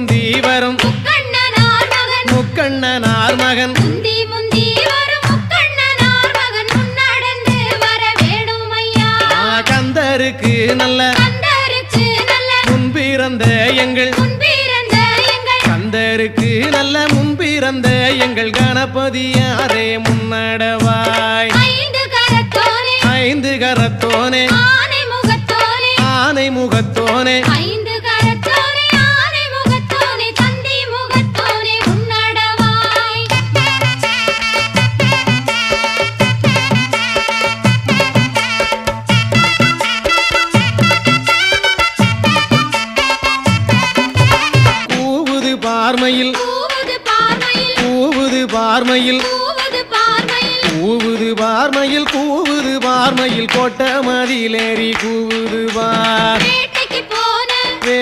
முந்தி வரும் முக்கண்ணனார் மகன் கந்தருக்கு நல்ல முன்பிறந்த எங்கள் கந்தருக்கு நல்ல முன்பிறந்த எங்கள் கணபதியாரே முன்னடவாய் ஐந்து கரத்தோனே ஆனை முகத்தோனே பார்மையில் கூவுது பார்மையில் கூவுது பார்மையில் கூவுது பார்மையில் கோட்ட மதிலேறி கூவுது பார்